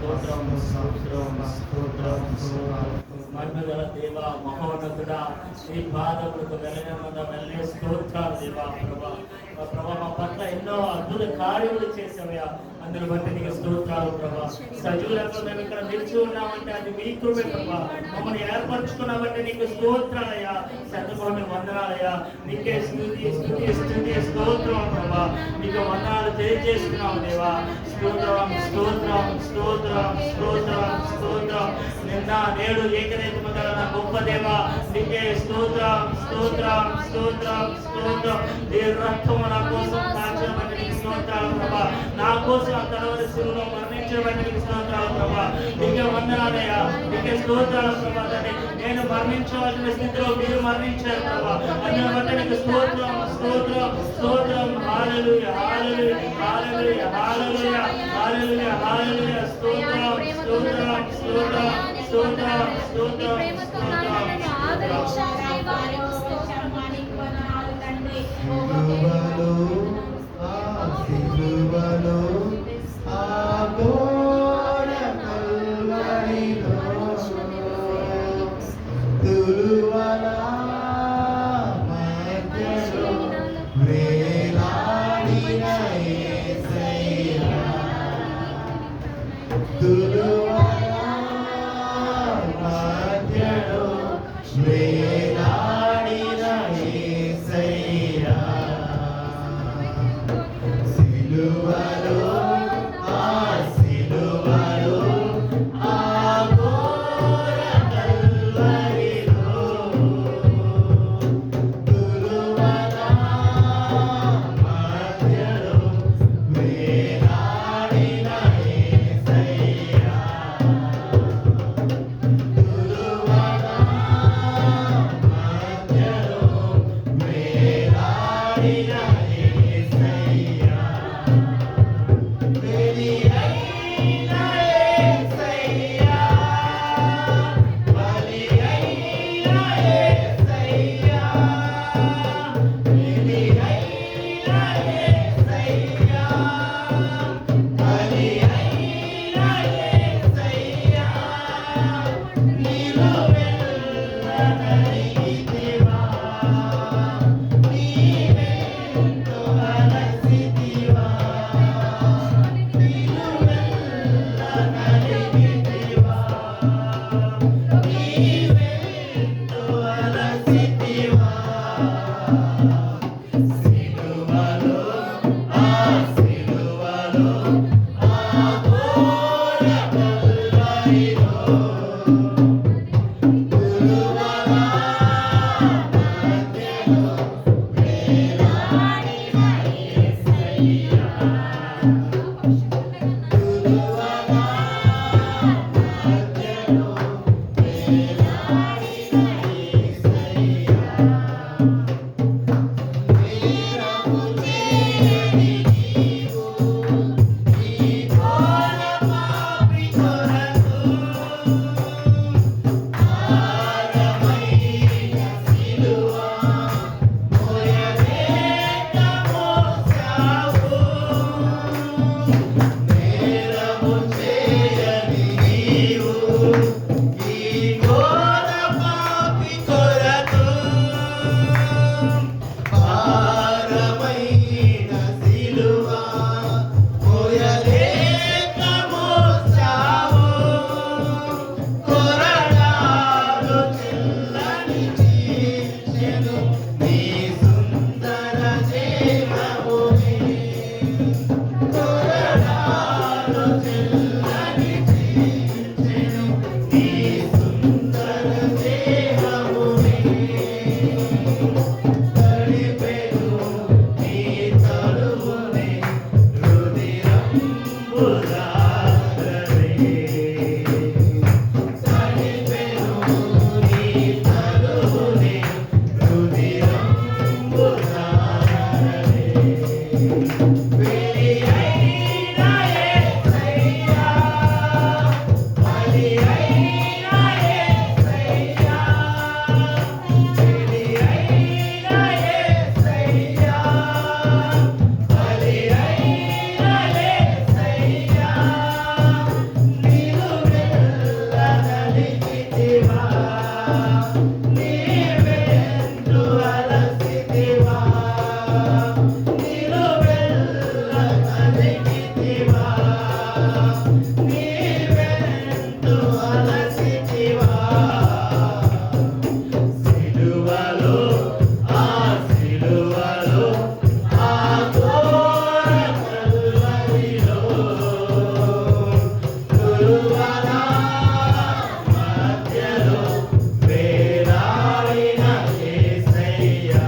స్తోత్రం స్తోత్రం స్తోత్రం స్తోత్రం. మహిమగల దేవ, మహోన్నతుడా, నీ పాదములకు వెళ్ళే స్తోత్రాలు దేవా. ప్రభా మా పట్ల ఎన్నో అద్భుత కార్యములు చేసావయ్యా, అందుని బట్టి నీకు స్తోత్రాలు ప్రభా. సజీవులతో మేము ఇక్కడ నిలిచి ఉన్నామంటే అది మీ కృపే ప్రభా. మమ్మల్ని ఏర్పరచుకున్నామంటే నీకు స్తోత్రాలయ్యా, శతకోటి వందనాలయ్యా. నీకే స్తుతి స్తుతి స్తుతి స్తోత్రం ప్రభా. నీకు వందనాలు తెలియజేస్తున్నాము దేవా. స్తోత్రం స్తోత్రం స్తోత్రం స్తోత్రం స్తోత్రం. నిన్న నేడు ఏకరీతిగా నా గొప్ప దేవా, నీకే స్తోత్రం స్తోత్రం స్తోత్రం స్తోత్రం. నీ రక్తము నా కోసం కాల్చబడి నీకు స్తోత్రాలు ప్రభా. నా కోసం ఆ కలవరి శిలువలో మరణించబడి నీకు స్తోత్రాలు ప్రభా. నీకే వందనాలయ్యా, నీకే స్తోత్రాలు ప్రభా. నేను మరణించవలసిన స్థితిలో మీరు మరణించారు ప్రభా. అందుని బట్టి నీకు స్తోత్రం స్తోత్రం స్తోత్రం. హల్లెలూయా హల్లెలూయా హల్లెలూయా హల్లెలూయా హల్లెలూయా హల్లెలూయా. స్తోత్రం స్తోత్రం స్తోత్రం స్తోత్రం స్తోత్రం స్తోత్రం. వేలాడిన యేసయ్యా నీవెంతో అలసితివా సిలువలో ఆ సిలువలో ఆ ఘోర కల్వరిలో గురువల మధ్యలో వేలాడిన యేసయ్యా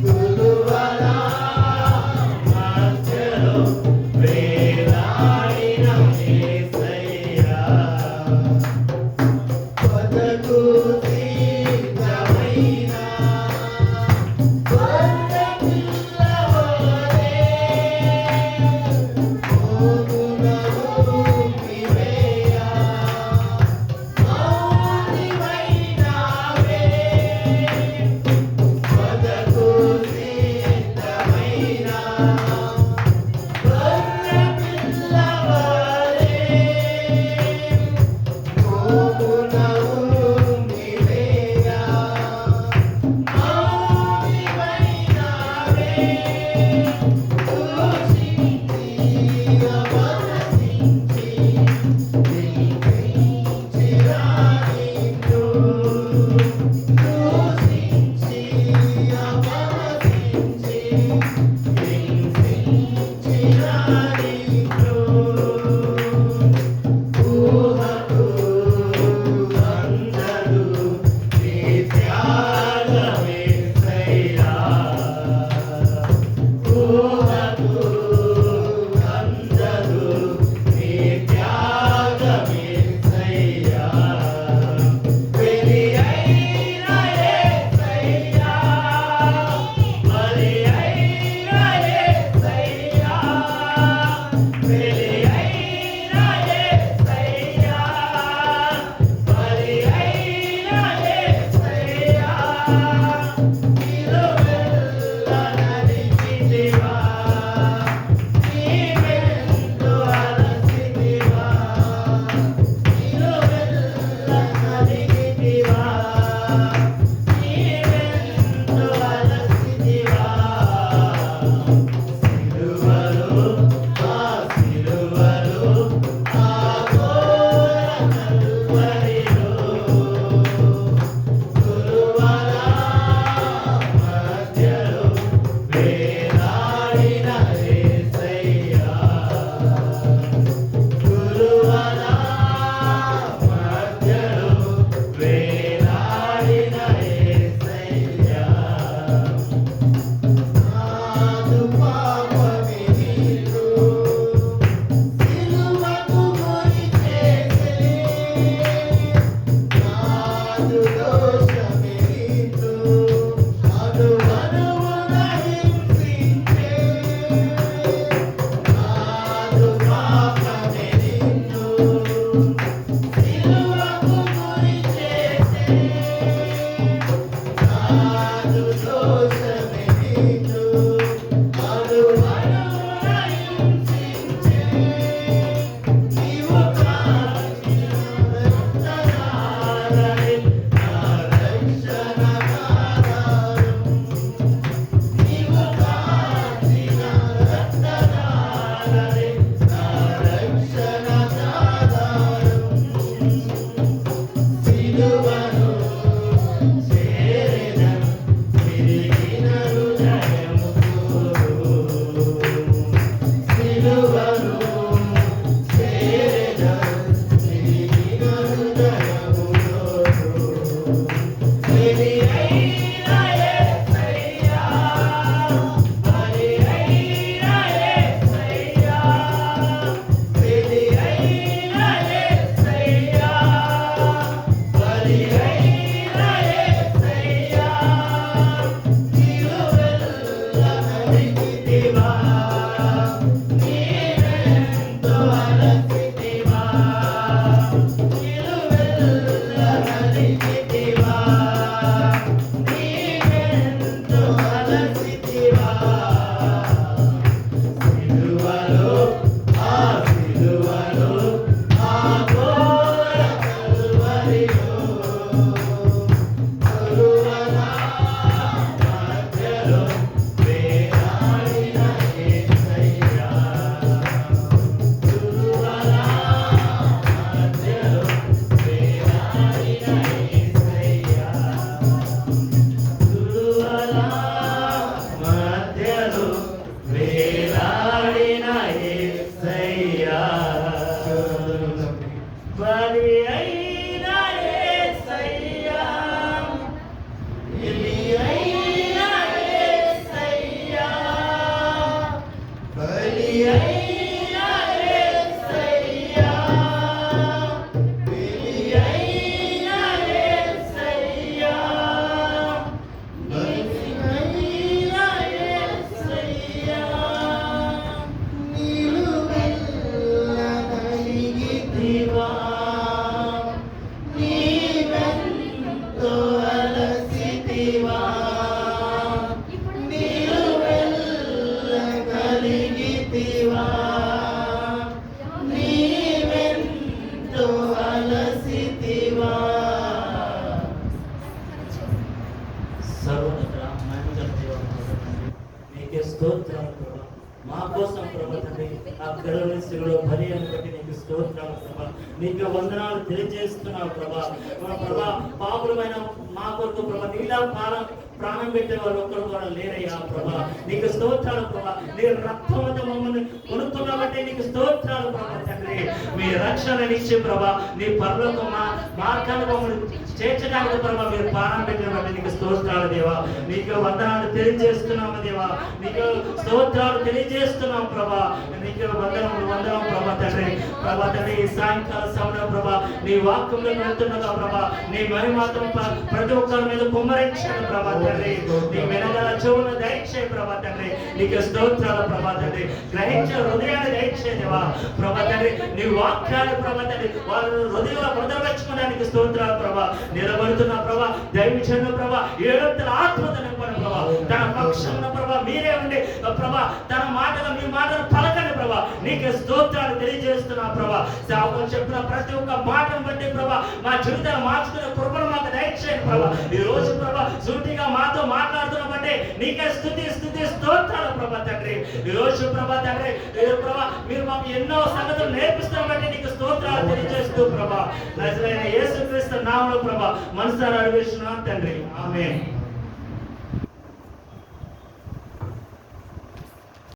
గురువల మధ్యలో వేలాడిన యేసయ్యా బతుకు సిద్ధమైన గొర్రె పిల్లవలే మోగులలో నీవేయ మౌనివైనావే బతుకు సిద్ధమైన గొర్రె పిల్లవలే మోగులలో నీవేయ మౌనివైనావే దూషించి అపహసించి నిందించిరా నిన్ను దూషించి అపహసించి హింసించిరా నిన్ను ఊహకు అందదు నీ త్యాగమేసయ్యా ఊహకు అందదు నీ త్యాగమేసయ్యా బలి అయిన యేసయ్యా బలి అయిన యేసయ్యా బలి అయిన యేసయ్యా బలి అయిన యేసయ్యా నిలువెల్ల నడిచితివా నీవెంతో అలసితివా నిలువెల్ల నడిచితివా నీవెంతో అలసితివా సిలువలో ఆ సిలువలో ఆ ఘోర కల్వరిలో గురువల మధ్యలో వేలాడిన యేసయ్యా గురువల మధ్యలో వేలాడిన యేసయ్యా నాదు పాపమే నీకు సిలువకు గురి చేసె నాదు దోషమే నీకు అనువనువున హింసించే నాదు పాపమే నిన్ను సిలువకు గురి చేసె నాదు దోషమే నీకు అనువనువున హింసించే నీవు కాచిన రక్తధారలే నా రక్షణ ఆధారం నీవు కాచిన రక్తధారలే నా భార్యను బట్టి నీకు స్తోత్రాలు ప్రభా, నీకు వందనాలు తెలియజేస్తున్నావు ప్రభా. ప్రభా పాపులమైన మా కొరకు ప్రభా నీలా ప్రాణం పెట్టే వాళ్ళు ఒక్కరు కూడా లేరయ్యా ప్రభా. నీకు స్తోత్రాలు ప్రభా, నీ రక్తంతో మమ్మల్ని కొనుక్కున్నాబట్టే నీకు స్తోత్రాలు ప్రభా తండ్రి. మీ రక్షణనిచ్చి ప్రభా నీ పరలోక మార్గాన్ని మమ్మల్ని చేర్చడానికి ప్రభా మీరు ప్రాణం పెట్టినబట్టి నీకు స్తోత్రాలు దేవా. నీకు వందనాలు తెలియజేస్తున్నాము దేవా, నీకు స్తోత్రాలు తెలియజేస్తున్నాం ప్రభా. నీకు వందనం ప్రభా తండ్రి. ప్రభా తండ్రి ఈ సాయంకాల సమయం ప్రభా నీ వాక్యంలో వెళ్తున్నదా ప్రభా, నీ మరి మాత్రం ప్రతి ఒక్కరి మీద కుమ్మరించాను ప్రభా తండ్రి. నీ వెనకాల చెవులను దయచే ప్రభా తండ్రి. నీకు స్తోత్రాలు ప్రభా తండ్రి. గ్రహించే హృదయాన్ని దయచే దేవా ప్రభా తండ్రి. నీ వాక్యాలు ప్రభా తండ్రి వాళ్ళు హృదయంలో భద్రపరచుకోవడానికి స్తోత్రాలు ప్రభా. నిలబడుతున్న ప్రభా దైవజనుల ప్రభా ఏడంతల ఆత్మతో నింపండి ప్రభా. తన పక్షంలో ప్రభా మీరే ఉండి ప్రభా తన మాటలు మీ మాటలు పలకండి ప్రభా. నీకు స్తోత్రాలు తెలియజేస్తున్నా ప్రభా. సేవకులు చెప్పిన ప్రతి ఒక్క మాటను బట్టి ప్రభా మా జీవితాన్ని మార్చుకునే కృపను మాకు దయచేయండి ప్రభా. ఈ రోజు ప్రభా సూటిగా మాతో మాట్లాడుతున్న బట్టి నీకే స్తుతి స్తోత్రాలు ప్రభా తండ్రి. ఈ రోజు ప్రభా తండ్రి ప్రభా మీరు మాకు ఎన్నో సంగతులు నేర్పిస్తున్న బట్టి నీకు స్తోత్రాలు తెలియజేస్తూ ప్రభా నజరేయుడైన యేసుక్రీస్తు నామములో ప్రభా మనసారా అడిగేస్తున్నాను తండ్రి. ఆమేన్.